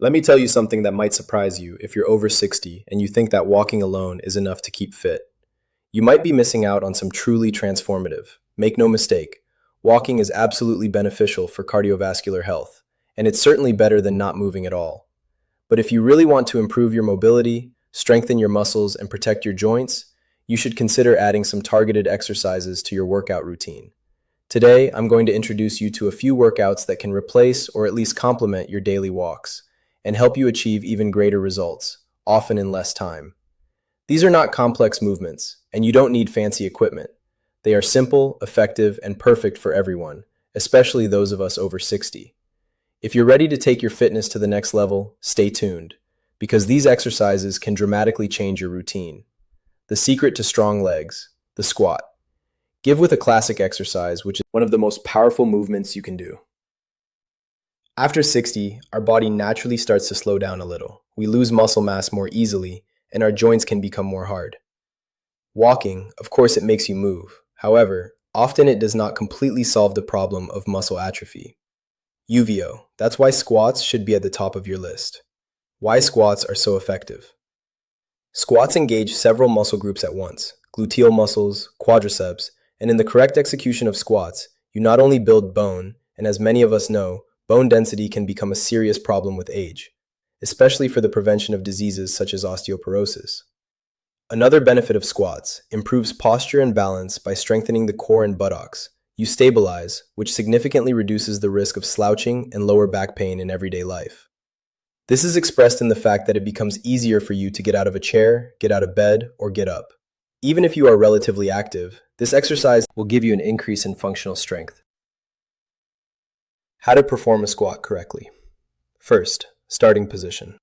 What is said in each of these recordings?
Let me tell you something that might surprise you if you're over 60 and you think that walking alone is enough to keep fit. You might be missing out on some truly transformative. Make no mistake, walking is absolutely beneficial for cardiovascular health, and it's certainly better than not moving at all. But if you really want to improve your mobility, strengthen your muscles, and protect your joints, you should consider adding some targeted exercises to your workout routine. Today, I'm going to introduce you to a few workouts that can replace or at least complement your daily walks and help you achieve even greater results, often in less time. These are not complex movements, and you don't need fancy equipment. They are simple, effective, and perfect for everyone, especially those of us over 60. If you're ready to take your fitness to the next level, stay tuned, because these exercises can dramatically change your routine. The secret to strong legs, the squat. Give with a classic exercise, which is one of the most powerful movements you can do. After 60, our body naturally starts to slow down a little. We lose muscle mass more easily, and our joints can become more hard. Walking, of course, it makes you move. However, often it does not completely solve the problem of muscle atrophy. UVO, that's why squats should be at the top of your list. Why squats are so effective. Squats engage several muscle groups at once, gluteal muscles, quadriceps, and in the correct execution of squats, you not only build bone, and as many of us know, bone density can become a serious problem with age, especially for the prevention of diseases such as osteoporosis. Another benefit of squats improves posture and balance by strengthening the core and buttocks. You stabilize, which significantly reduces the risk of slouching and lower back pain in everyday life. This is expressed in the fact that it becomes easier for you to get out of a chair, get out of bed, or get up. Even if you are relatively active, this exercise will give you an increase in functional strength. How to perform a squat correctly. First, starting position.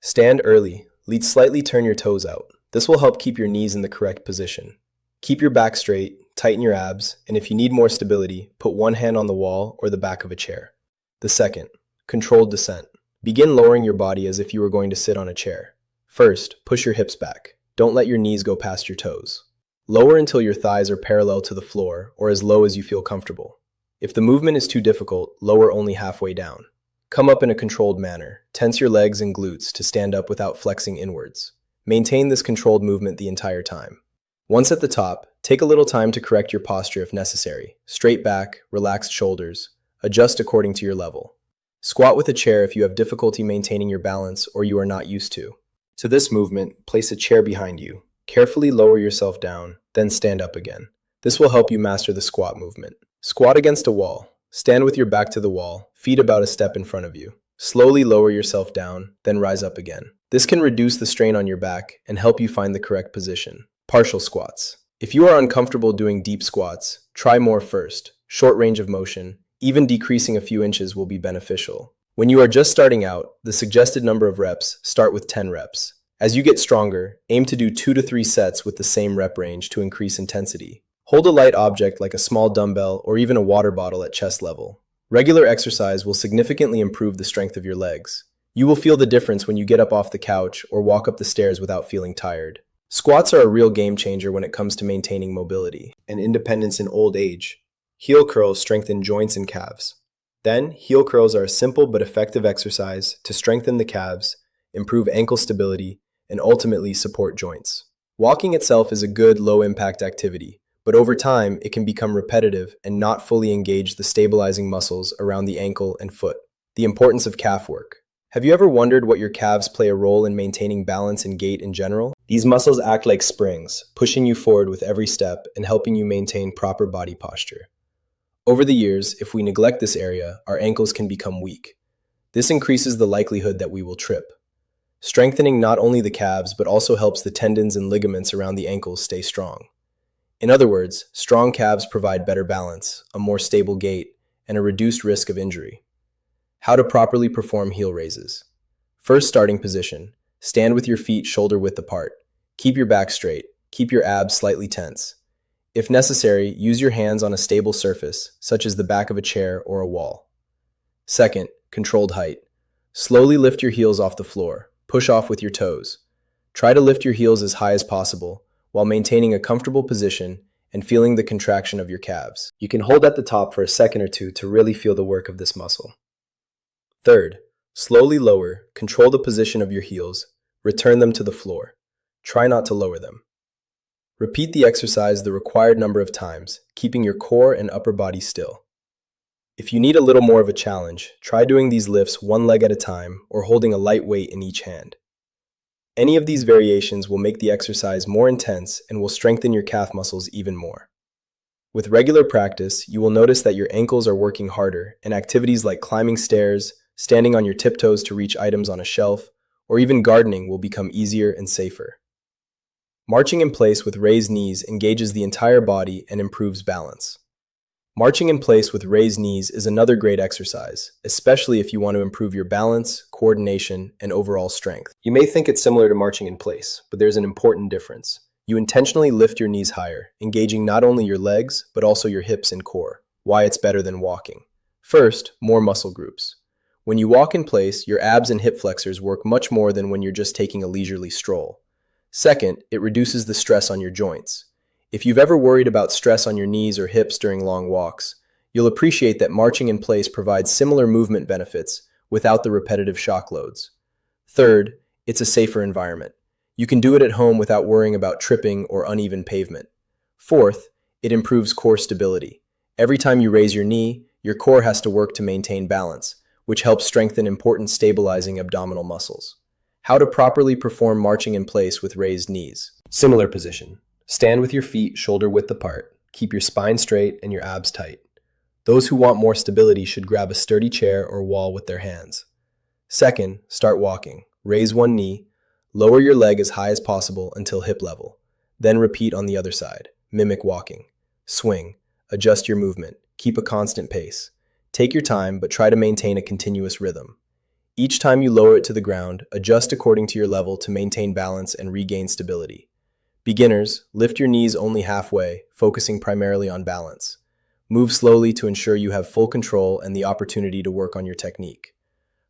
Stand early, slightly turn your toes out. This will help keep your knees in the correct position. Keep your back straight, tighten your abs, and if you need more stability, put one hand on the wall or the back of a chair. The second, controlled descent. Begin lowering your body as if you were going to sit on a chair. First, push your hips back. Don't let your knees go past your toes. Lower until your thighs are parallel to the floor or as low as you feel comfortable. If the movement is too difficult, lower only halfway down. Come up in a controlled manner. Tense your legs and glutes to stand up without flexing inwards. Maintain this controlled movement the entire time. Once at the top, take a little time to correct your posture if necessary. Straight back, relaxed shoulders. Adjust according to your level. Squat with a chair if you have difficulty maintaining your balance or you are not used to. To this movement, place a chair behind you. Carefully lower yourself down, then stand up again. This will help you master the squat movement. Squat against a wall. Stand with your back to the wall, feet about a step in front of you. Slowly lower yourself down, then rise up again. This can reduce the strain on your back and help you find the correct position. Partial squats. If you are uncomfortable doing deep squats, try more first. Short range of motion, even decreasing a few inches will be beneficial. When you are just starting out, the suggested number of reps start with 10 reps. As you get stronger, aim to do 2 to 3 sets with the same rep range to increase intensity. Hold a light object like a small dumbbell or even a water bottle at chest level. Regular exercise will significantly improve the strength of your legs. You will feel the difference when you get up off the couch or walk up the stairs without feeling tired. Squats are a real game changer when it comes to maintaining mobility and independence in old age. Heel curls strengthen joints and calves. Then, heel curls are a simple but effective exercise to strengthen the calves, improve ankle stability, and ultimately support joints. Walking itself is a good low-impact activity, but over time, it can become repetitive and not fully engage the stabilizing muscles around the ankle and foot. The importance of calf work. Have you ever wondered what your calves play a role in maintaining balance and gait in general? These muscles act like springs, pushing you forward with every step and helping you maintain proper body posture. Over the years, if we neglect this area, our ankles can become weak. This increases the likelihood that we will trip. Strengthening not only the calves, but also helps the tendons and ligaments around the ankles stay strong. In other words, strong calves provide better balance, a more stable gait, and a reduced risk of injury. How to properly perform heel raises. First, starting position. Stand with your feet shoulder width apart. Keep your back straight. Keep your abs slightly tense. If necessary, use your hands on a stable surface, such as the back of a chair or a wall. Second, controlled height. Slowly lift your heels off the floor. Push off with your toes. Try to lift your heels as high as possible, while maintaining a comfortable position and feeling the contraction of your calves. You can hold at the top for a second or two to really feel the work of this muscle. Third, Slowly lower, control the position of your heels, return them to the floor. Try not to lower them. Repeat the exercise the required number of times, keeping your core and upper body still. If you need a little more of a challenge, try doing these lifts one leg at a time or holding a light weight in each hand. Any of these variations will make the exercise more intense and will strengthen your calf muscles even more. With regular practice, you will notice that your ankles are working harder, and activities like climbing stairs, standing on your tiptoes to reach items on a shelf, or even gardening will become easier and safer. Marching in place with raised knees engages the entire body and improves balance. Marching in place with raised knees is another great exercise, especially if you want to improve your balance, coordination, and overall strength. You may think it's similar to marching in place, but there's an important difference. You intentionally lift your knees higher, engaging not only your legs, but also your hips and core. Why it's better than walking. First, more muscle groups. When you walk in place, your abs and hip flexors work much more than when you're just taking a leisurely stroll. Second, it reduces the stress on your joints. If you've ever worried about stress on your knees or hips during long walks, you'll appreciate that marching in place provides similar movement benefits without the repetitive shock loads. Third, it's a safer environment. You can do it at home without worrying about tripping or uneven pavement. Fourth, it improves core stability. Every time you raise your knee, your core has to work to maintain balance, which helps strengthen important stabilizing abdominal muscles. How to properly perform marching in place with raised knees. Similar position. Stand with your feet shoulder width apart. Keep your spine straight and your abs tight. Those who want more stability should grab a sturdy chair or wall with their hands. Second, start walking. Raise one knee. Lower your leg as high as possible until hip level. Then repeat on the other side. Mimic walking. Swing. Adjust your movement. Keep a constant pace. Take your time, but try to maintain a continuous rhythm. Each time you lower it to the ground, adjust according to your level to maintain balance and regain stability. Beginners, lift your knees only halfway, focusing primarily on balance. Move slowly to ensure you have full control and the opportunity to work on your technique.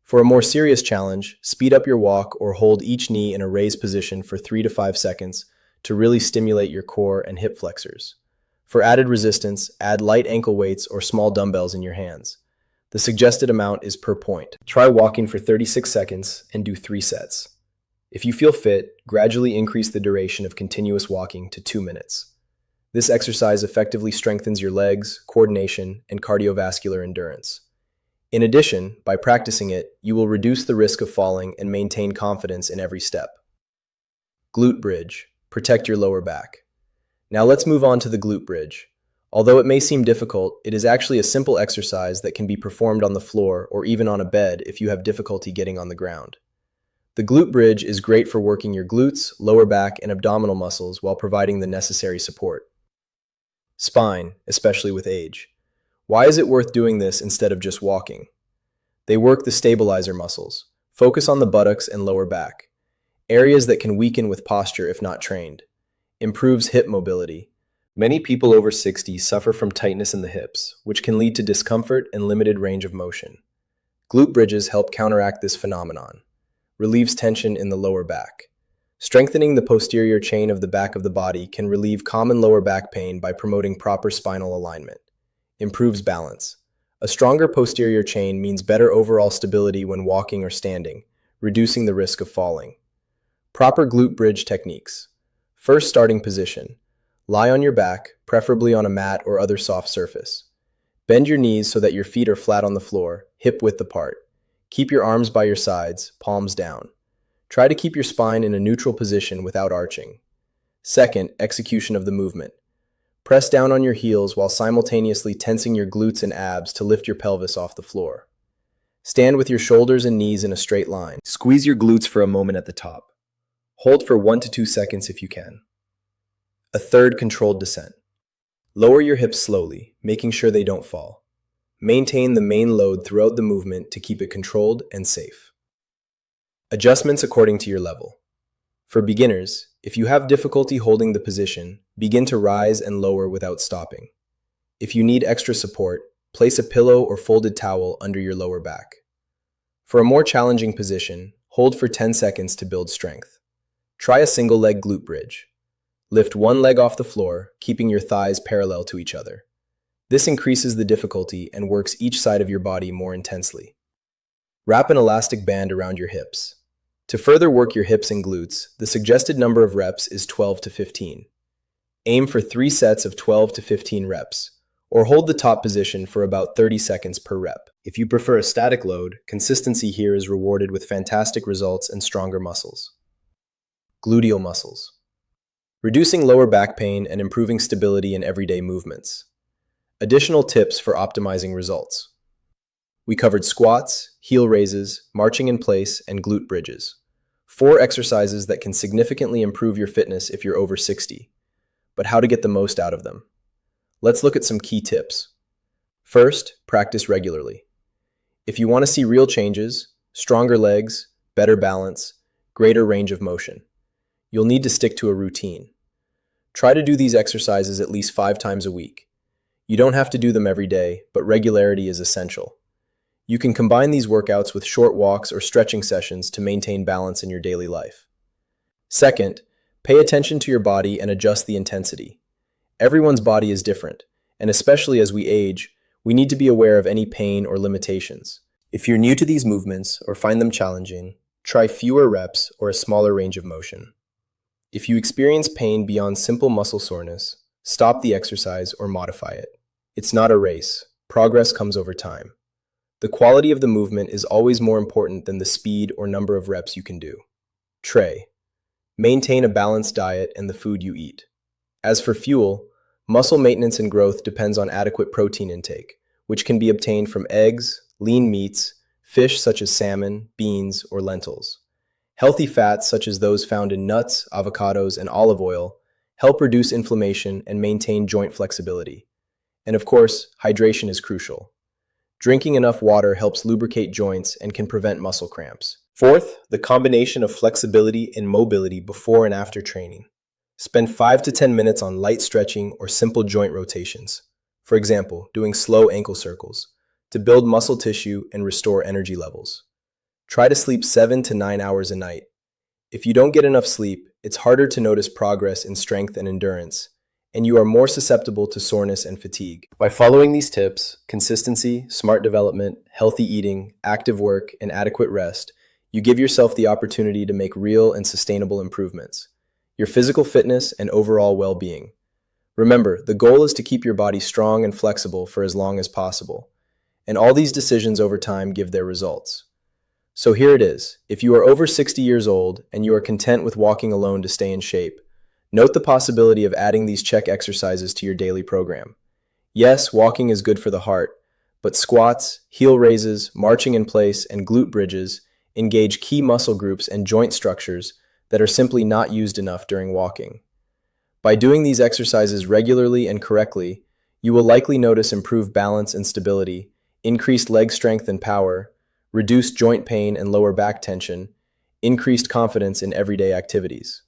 For a more serious challenge, speed up your walk or hold each knee in a raised position for 3 to 5 seconds to really stimulate your core and hip flexors. For added resistance, add light ankle weights or small dumbbells in your hands. The suggested amount is per point. Try walking for 36 seconds and do 3 sets. If you feel fit, gradually increase the duration of continuous walking to 2 minutes. This exercise effectively strengthens your legs, coordination, and cardiovascular endurance. In addition, by practicing it, you will reduce the risk of falling and maintain confidence in every step. Glute bridge. Protect your lower back. Now let's move on to the glute bridge. Although it may seem difficult, it is actually a simple exercise that can be performed on the floor or even on a bed if you have difficulty getting on the ground. The glute bridge is great for working your glutes, lower back, and abdominal muscles while providing the necessary support. Spine, especially with age. Why is it worth doing this instead of just walking? They work the stabilizer muscles. Focus on the buttocks and lower back, areas that can weaken with posture if not trained. Improves hip mobility. Many people over 60 suffer from tightness in the hips, which can lead to discomfort and limited range of motion. Glute bridges help counteract this phenomenon. Relieves tension in the lower back. Strengthening the posterior chain of the back of the body can relieve common lower back pain by promoting proper spinal alignment. Improves balance. A stronger posterior chain means better overall stability when walking or standing, reducing the risk of falling. Proper glute bridge techniques. First, starting position. Lie on your back, preferably on a mat or other soft surface. Bend your knees so that your feet are flat on the floor, hip width apart. Keep your arms by your sides, palms down. Try to keep your spine in a neutral position without arching. Second, execution of the movement. Press down on your heels while simultaneously tensing your glutes and abs to lift your pelvis off the floor. Stand with your shoulders and knees in a straight line. Squeeze your glutes for a moment at the top. Hold for 1 to 2 seconds if you can. A third, controlled descent. Lower your hips slowly, making sure they don't fall. Maintain the main load throughout the movement to keep it controlled and safe. Adjustments according to your level. For beginners, if you have difficulty holding the position, begin to rise and lower without stopping. If you need extra support, place a pillow or folded towel under your lower back. For a more challenging position, hold for 10 seconds to build strength. Try a single leg glute bridge. Lift one leg off the floor, keeping your thighs parallel to each other. This increases the difficulty and works each side of your body more intensely. Wrap an elastic band around your hips. To further work your hips and glutes, the suggested number of reps is 12 to 15. Aim for 3 sets of 12 to 15 reps, or hold the top position for about 30 seconds per rep. If you prefer a static load, consistency here is rewarded with fantastic results and stronger muscles. Gluteal muscles. Reducing lower back pain and improving stability in everyday movements. Additional tips for optimizing results. We covered squats, heel raises, marching in place, and glute bridges. 4 exercises that can significantly improve your fitness if you're over 60. But how to get the most out of them? Let's look at some key tips. First, practice regularly. If you want to see real changes, stronger legs, better balance, greater range of motion, you'll need to stick to a routine. Try to do these exercises at least 5 times a week. You don't have to do them every day, but regularity is essential. You can combine these workouts with short walks or stretching sessions to maintain balance in your daily life. Second, pay attention to your body and adjust the intensity. Everyone's body is different, and especially as we age, we need to be aware of any pain or limitations. If you're new to these movements or find them challenging, try fewer reps or a smaller range of motion. If you experience pain beyond simple muscle soreness, stop the exercise or modify it. It's not a race. Progress comes over time. The quality of the movement is always more important than the speed or number of reps you can do. Tray. Maintain a balanced diet and the food you eat. As for fuel, muscle maintenance and growth depends on adequate protein intake, which can be obtained from eggs, lean meats, fish such as salmon, beans, or lentils. Healthy fats such as those found in nuts, avocados, and olive oil help reduce inflammation and maintain joint flexibility. And of course, hydration is crucial. Drinking enough water helps lubricate joints and can prevent muscle cramps. Fourth, the combination of flexibility and mobility before and after training. Spend 5 to 10 minutes on light stretching or simple joint rotations. For example, doing slow ankle circles to build muscle tissue and restore energy levels. Try to sleep 7 to 9 hours a night. If you don't get enough sleep, it's harder to notice progress in strength and endurance, and you are more susceptible to soreness and fatigue. By following these tips, consistency, smart development, healthy eating, active work, and adequate rest, you give yourself the opportunity to make real and sustainable improvements. Your physical fitness and overall well-being. Remember, the goal is to keep your body strong and flexible for as long as possible, and all these decisions over time give their results. So here it is. If you are over 60 years old and you are content with walking alone to stay in shape, note the possibility of adding these check exercises to your daily program. Yes, walking is good for the heart, but squats, heel raises, marching in place, and glute bridges engage key muscle groups and joint structures that are simply not used enough during walking. By doing these exercises regularly and correctly, you will likely notice improved balance and stability, increased leg strength and power, reduced joint pain and lower back tension, increased confidence in everyday activities.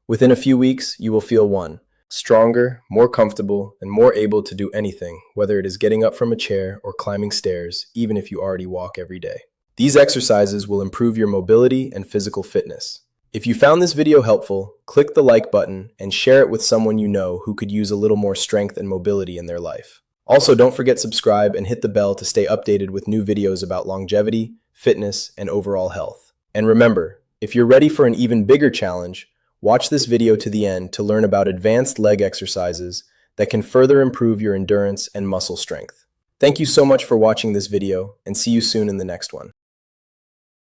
Within a few weeks, you will feel 1. Stronger, more comfortable, and more able to do anything, whether it is getting up from a chair or climbing stairs, even if you already walk every day. These exercises will improve your mobility and physical fitness. If you found this video helpful, click the like button and share it with someone you know who could use a little more strength and mobility in their life. Also, don't forget to subscribe and hit the bell to stay updated with new videos about longevity, fitness, and overall health. And remember, if you're ready for an even bigger challenge, watch this video to the end to learn about advanced leg exercises that can further improve your endurance and muscle strength. Thank you so much for watching this video, and see you soon in the next one.